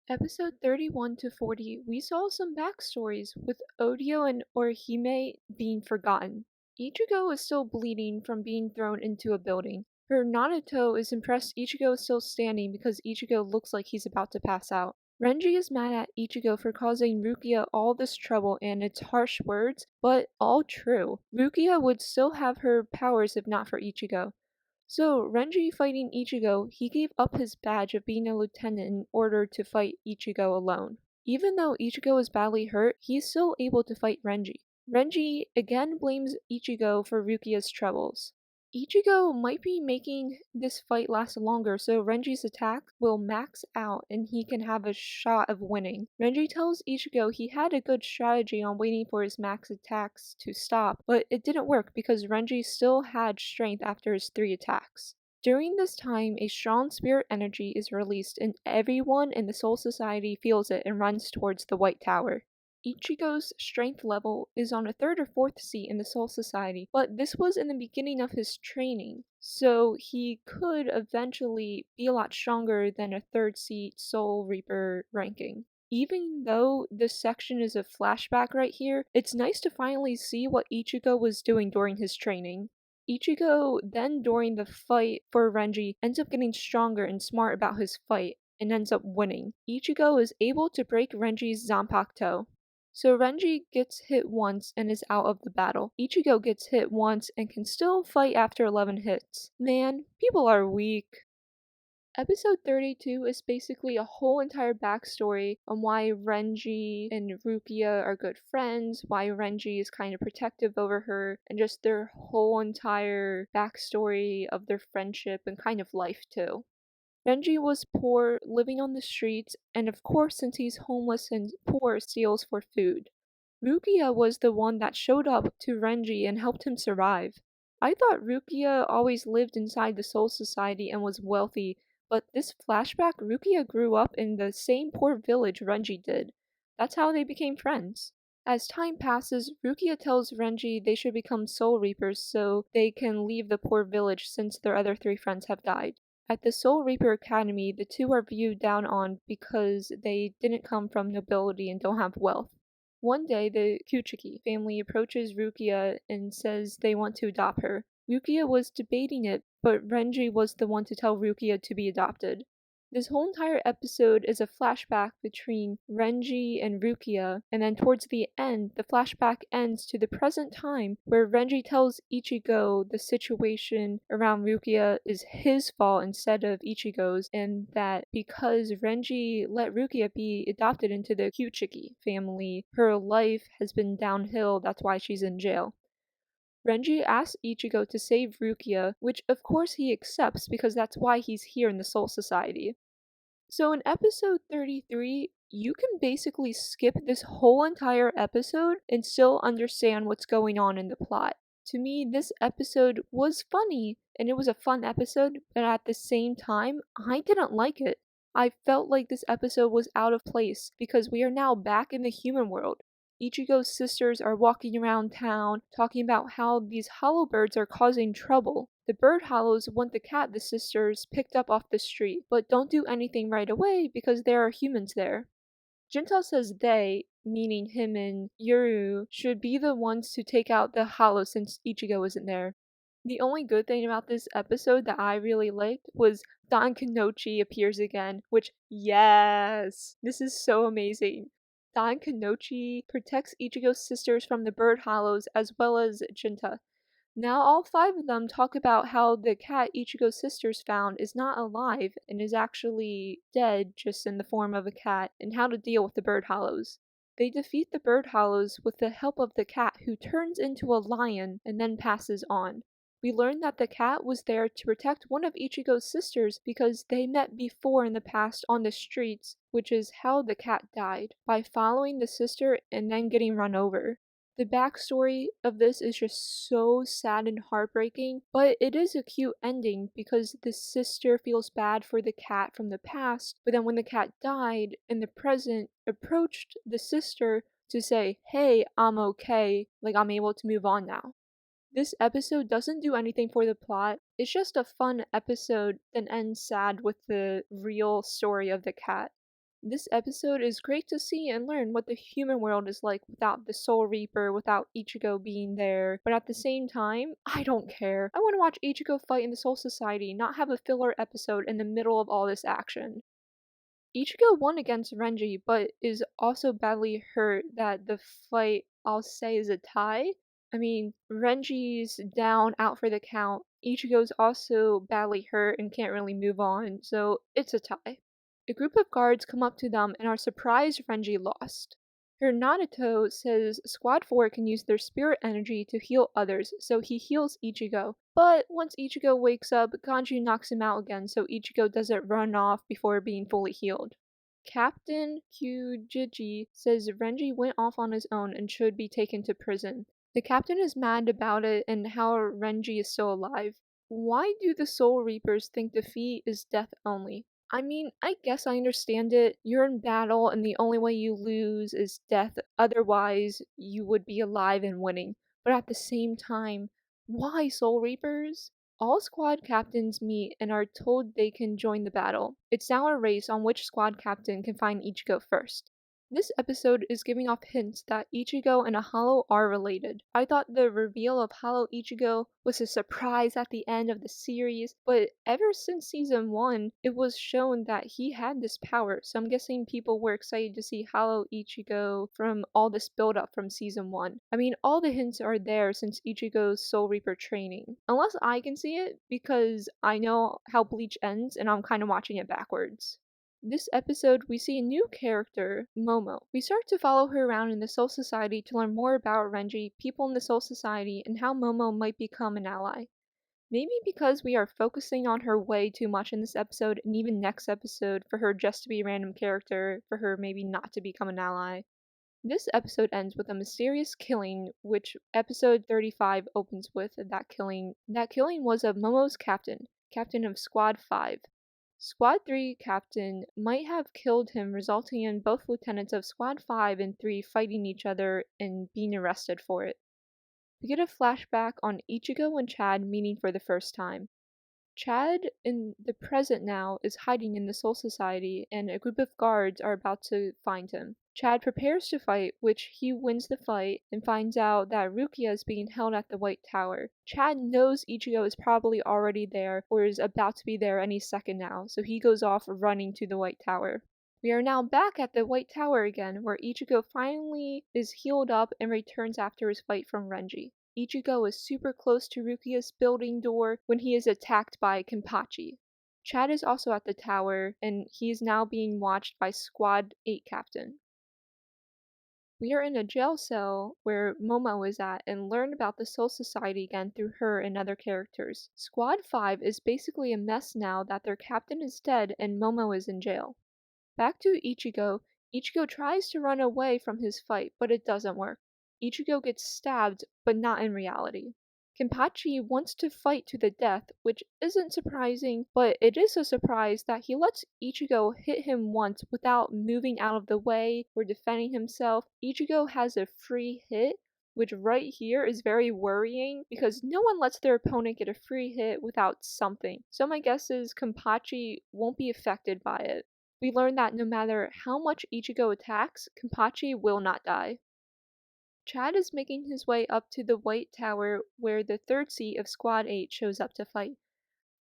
Episode 31 to 40, we saw some backstories, with Odio and Orihime being forgotten. Ichigo is still bleeding from being thrown into a building. Her Naruto is impressed Ichigo is still standing because Ichigo looks like he's about to pass out. Renji is mad at Ichigo for causing Rukia all this trouble and its harsh words, but all true. Rukia would still have her powers if not for Ichigo. So, Renji fighting Ichigo, he gave up his badge of being a lieutenant in order to fight Ichigo alone. Even though Ichigo is badly hurt, he's still able to fight Renji. Renji again blames Ichigo for Rukia's troubles. Ichigo might be making this fight last longer, so Renji's attack will max out and he can have a shot of winning. Renji tells Ichigo he had a good strategy on waiting for his max attacks to stop, but it didn't work because Renji still had strength after his 3 attacks. During this time, a strong spirit energy is released and everyone in the Soul Society feels it and runs towards the White Tower. Ichigo's strength level is on a third or fourth seat in the Soul Society, but this was in the beginning of his training, so he could eventually be a lot stronger than a third seat Soul Reaper ranking. Even though this section is a flashback right here, it's nice to finally see what Ichigo was doing during his training. Ichigo then during the fight for Renji ends up getting stronger and smart about his fight and ends up winning. Ichigo is able to break Renji's Zanpakuto. So Renji gets hit once and is out of the battle. Ichigo gets hit once and can still fight after 11 hits. Man, people are weak. Episode 32 is basically a whole entire backstory on why Renji and Rukia are good friends, why Renji is kind of protective over her, and just their whole entire backstory of their friendship and kind of life too. Renji was poor, living on the streets, and of course, since he's homeless and poor, steals for food. Rukia was the one that showed up to Renji and helped him survive. I thought Rukia always lived inside the Soul Society and was wealthy, but this flashback, Rukia grew up in the same poor village Renji did. That's how they became friends. As time passes, Rukia tells Renji they should become Soul Reapers so they can leave the poor village since their other 3 friends have died. At the Soul Reaper Academy, the two are viewed down on because they didn't come from nobility and don't have wealth. One day, the Kuchiki family approaches Rukia and says they want to adopt her. Rukia was debating it, but Renji was the one to tell Rukia to be adopted. This whole entire episode is a flashback between Renji and Rukia, and then towards the end, the flashback ends to the present time where Renji tells Ichigo the situation around Rukia is his fault instead of Ichigo's, and that because Renji let Rukia be adopted into the Kuchiki family, her life has been downhill, that's why she's in jail. Renji asks Ichigo to save Rukia, which of course he accepts because that's why he's here in the Soul Society. So in episode 33, you can basically skip this whole entire episode and still understand what's going on in the plot. To me, this episode was funny, and it was a fun episode, but at the same time, I didn't like it. I felt like this episode was out of place because we are now back in the human world. Ichigo's sisters are walking around town talking about how these hollow birds are causing trouble. The bird hollows want the cat the sisters picked up off the street, but don't do anything right away because there are humans there. Jinta says they, meaning him and Yuru, should be the ones to take out the hollow since Ichigo isn't there. The only good thing about this episode that I really liked was Don Kanochi appears again, which, yes, this is so amazing. Don Kanochi protects Ichigo's sisters from the bird hollows as well as Jinta. Now all 5 of them talk about how the cat Ichigo's sisters found is not alive and is actually dead just in the form of a cat, and how to deal with the bird hollows. They defeat the bird hollows with the help of the cat who turns into a lion and then passes on. We learn that the cat was there to protect one of Ichigo's sisters because they met before in the past on the streets, which is how the cat died, by following the sister and then getting run over. The backstory of this is just so sad and heartbreaking, but it is a cute ending because the sister feels bad for the cat from the past, but then when the cat died in the present, approached the sister to say, hey, I'm okay, like I'm able to move on now. This episode doesn't do anything for the plot, it's just a fun episode that ends sad with the real story of the cat. This episode is great to see and learn what the human world is like without the Soul Reaper, without Ichigo being there, but at the same time, I don't care. I want to watch Ichigo fight in the Soul Society, not have a filler episode in the middle of all this action. Ichigo won against Renji, but is also badly hurt that the fight, I'll say, is a tie. I mean, Renji's down, out for the count. Ichigo's also badly hurt and can't really move on, so it's a tie. A group of guards come up to them and are surprised Renji lost. Her Nanato says Squad 4 can use their spirit energy to heal others, so he heals Ichigo. But once Ichigo wakes up, Ganju knocks him out again so Ichigo doesn't run off before being fully healed. Captain Kyujiji says Renji went off on his own and should be taken to prison. The captain is mad about it and how Renji is still alive. Why do the Soul Reapers think defeat is death only? I mean, I guess I understand it. You're in battle and the only way you lose is death, otherwise you would be alive and winning. But at the same time, why Soul Reapers? All squad captains meet and are told they can join the battle. It's now a race on which squad captain can find Ichigo first. This episode is giving off hints that Ichigo and a Hollow are related. I thought the reveal of Hollow Ichigo was a surprise at the end of the series, but ever since season 1, it was shown that he had this power, so I'm guessing people were excited to see Hollow Ichigo from all this build-up from season 1. I mean, all the hints are there since Ichigo's Soul Reaper training. Unless I can see it, because I know how Bleach ends and I'm kind of watching it backwards. This episode, we see a new character, Momo. We start to follow her around in the Soul Society to learn more about Renji, people in the Soul Society, and how Momo might become an ally. Maybe because we are focusing on her way too much in this episode, and even next episode, for her just to be a random character, for her maybe not to become an ally. This episode ends with a mysterious killing, which episode 35 opens with that killing. That killing was of Momo's captain of Squad 5. Squad 3 captain might have killed him, resulting in both lieutenants of Squad 5 and 3 fighting each other and being arrested for it. We get a flashback on Ichigo and Chad meeting for the first time. Chad, in the present now, is hiding in the Soul Society, and a group of guards are about to find him. Chad prepares to fight, which he wins the fight, and finds out that Rukia is being held at the White Tower. Chad knows Ichigo is probably already there, or is about to be there any second now, so he goes off running to the White Tower. We are now back at the White Tower again, where Ichigo finally is healed up and returns after his fight from Renji. Ichigo is super close to Rukia's building door when he is attacked by Kenpachi. Chad is also at the tower, and he is now being watched by Squad 8 captain. We are in a jail cell where Momo is at and learn about the Soul Society again through her and other characters. Squad 5 is basically a mess now that their captain is dead and Momo is in jail. Back to Ichigo. Ichigo tries to run away from his fight, but it doesn't work. Ichigo gets stabbed, but not in reality. Kenpachi wants to fight to the death, which isn't surprising, but it is a surprise that he lets Ichigo hit him once without moving out of the way or defending himself. Ichigo has a free hit, which right here is very worrying because no one lets their opponent get a free hit without something. So my guess is Kenpachi won't be affected by it. We learn that no matter how much Ichigo attacks, Kenpachi will not die. Chad is making his way up to the White Tower where the third seat of Squad 8 shows up to fight.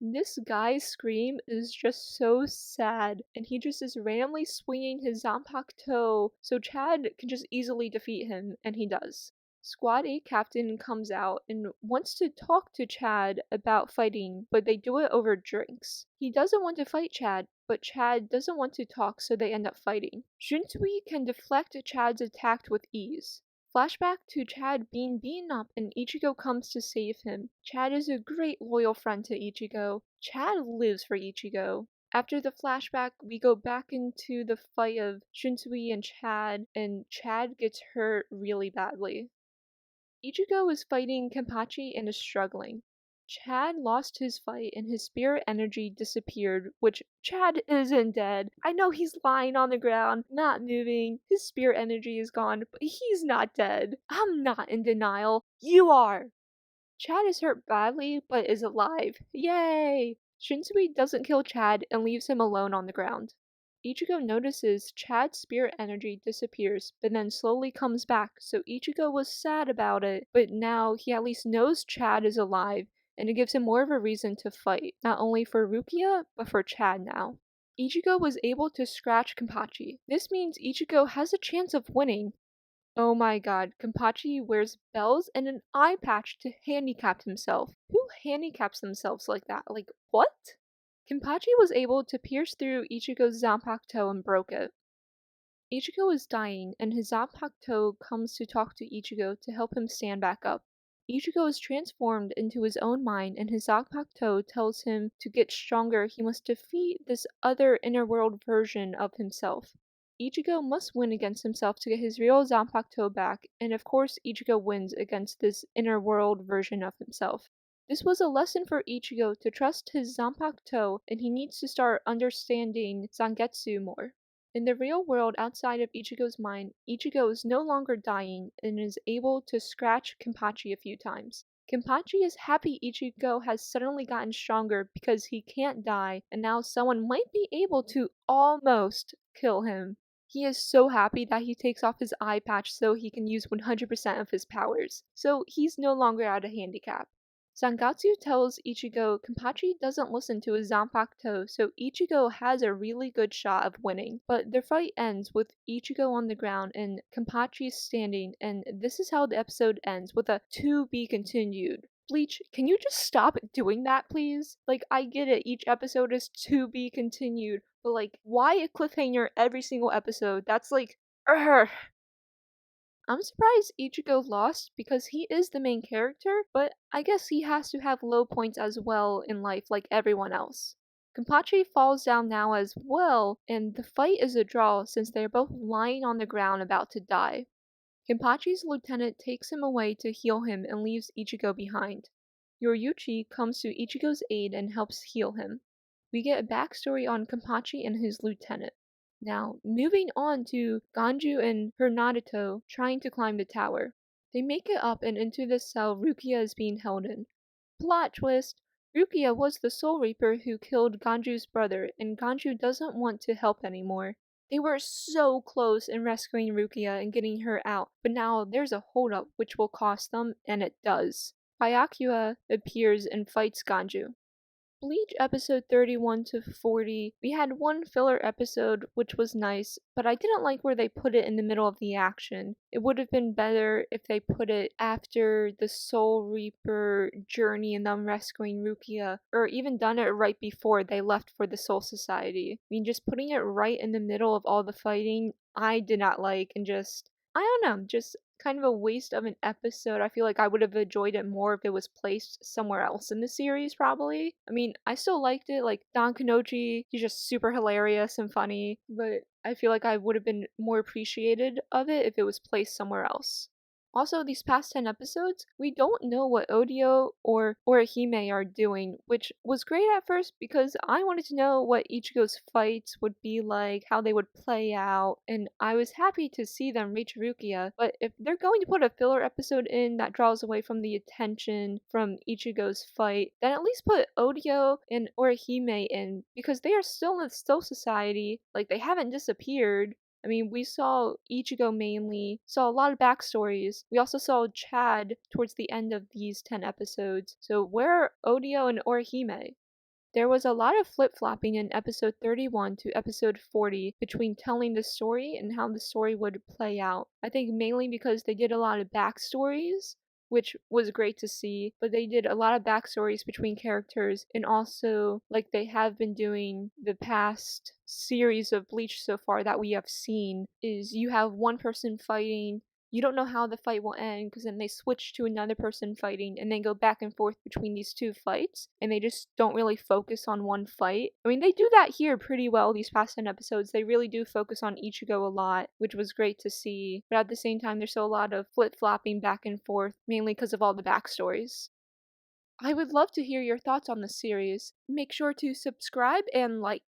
This guy's scream is just so sad, and he just is randomly swinging his Zanpakuto so Chad can just easily defeat him, and he does. Squad 8 captain comes out and wants to talk to Chad about fighting, but they do it over drinks. He doesn't want to fight Chad, but Chad doesn't want to talk, so they end up fighting. Shunsui can deflect Chad's attack with ease. Flashback to Chad being beaten up and Ichigo comes to save him. Chad is a great loyal friend to Ichigo. Chad lives for Ichigo. After the flashback, we go back into the fight of Shunsui and Chad gets hurt really badly. Ichigo is fighting Kenpachi and is struggling. Chad lost his fight and his spirit energy disappeared, which Chad isn't dead. I know he's lying on the ground, not moving. His spirit energy is gone, but he's not dead. I'm not in denial. You are. Chad is hurt badly, but is alive. Yay! Shunsui doesn't kill Chad and leaves him alone on the ground. Ichigo notices Chad's spirit energy disappears, but then slowly comes back, so Ichigo was sad about it, but now he at least knows Chad is alive, and it gives him more of a reason to fight, not only for Rukia, but for Chad now. Ichigo was able to scratch Kenpachi. This means Ichigo has a chance of winning. Oh my god, Kenpachi wears bells and an eye patch to handicap himself. Who handicaps themselves like that? Like, what? Kenpachi was able to pierce through Ichigo's Zanpakuto and broke it. Ichigo is dying, and his Zanpakuto comes to talk to Ichigo to help him stand back up. Ichigo is transformed into his own mind, and his Zanpakuto tells him to get stronger he must defeat this other inner world version of himself. Ichigo must win against himself to get his real Zanpakuto back, and of course Ichigo wins against this inner world version of himself. This was a lesson for Ichigo to trust his Zanpakuto, and he needs to start understanding Zangetsu more. In the real world outside of Ichigo's mind, Ichigo is no longer dying and is able to scratch Kenpachi a few times. Kenpachi is happy Ichigo has suddenly gotten stronger because he can't die and now someone might be able to almost kill him. He is so happy that he takes off his eye patch so he can use 100% of his powers, so he's no longer at a handicap. Zangatsu tells Ichigo Kenpachi doesn't listen to his Zanpakuto, so Ichigo has a really good shot of winning. But the fight ends with Ichigo on the ground and Kenpachi standing, and this is how the episode ends, with a "to be continued." Bleach, can you just stop doing that, please? Like, I get it, each episode is to be continued, but like, why a cliffhanger every single episode? That's like, urgh. I'm surprised Ichigo lost because he is the main character, but I guess he has to have low points as well in life like everyone else. Kenpachi falls down now as well, and the fight is a draw since they are both lying on the ground about to die. Kenpachi's lieutenant takes him away to heal him and leaves Ichigo behind. Yoruichi comes to Ichigo's aid and helps heal him. We get a backstory on Kenpachi and his lieutenant. Now, moving on to Ganju and Naruto trying to climb the tower. They make it up and into the cell Rukia is being held in. Plot twist! Rukia was the Soul Reaper who killed Ganju's brother, and Ganju doesn't want to help anymore. They were so close in rescuing Rukia and getting her out, but now there's a holdup which will cost them, and it does. Hyakua appears and fights Ganju. Bleach episode 31 to 40, we had one filler episode which was nice, but I didn't like where they put it in the middle of the action. It would have been better if they put it after the Soul Reaper journey and them rescuing Rukia, or even done it right before they left for the Soul Society. I mean, just putting it right in the middle of all the fighting, I did not like, and just I don't know, just kind of a waste of an episode. I feel like I would have enjoyed it more if it was placed somewhere else in the series, probably. I mean, I still liked it. Like, Don Kanochi, he's just super hilarious and funny, but I feel like I would have been more appreciated of it if it was placed somewhere else. Also, these past 10 episodes, we don't know what Odio or Orihime are doing, which was great at first because I wanted to know what Ichigo's fights would be like, how they would play out, and I was happy to see them reach Rukia. But if they're going to put a filler episode in that draws away from the attention from Ichigo's fight, then at least put Odio and Orihime in because they are still in the Still Society, like they haven't disappeared. I mean, we saw Ichigo mainly, saw a lot of backstories. We also saw Chad towards the end of these 10 episodes. So where are Odio and Orihime? There was a lot of flip-flopping in episode 31 to episode 40 between telling the story and how the story would play out. I think mainly because they did a lot of backstories, which was great to see, but they did a lot of backstories between characters, and also, like they have been doing the past series of Bleach so far that we have seen, is you have one person fighting. You don't know how the fight will end because then they switch to another person fighting and then go back and forth between these two fights, and they just don't really focus on one fight. I mean, they do that here pretty well these past 10 episodes. They really do focus on Ichigo a lot, which was great to see, but at the same time, there's still a lot of flip-flopping back and forth, mainly because of all the backstories. I would love to hear your thoughts on the series. Make sure to subscribe and like.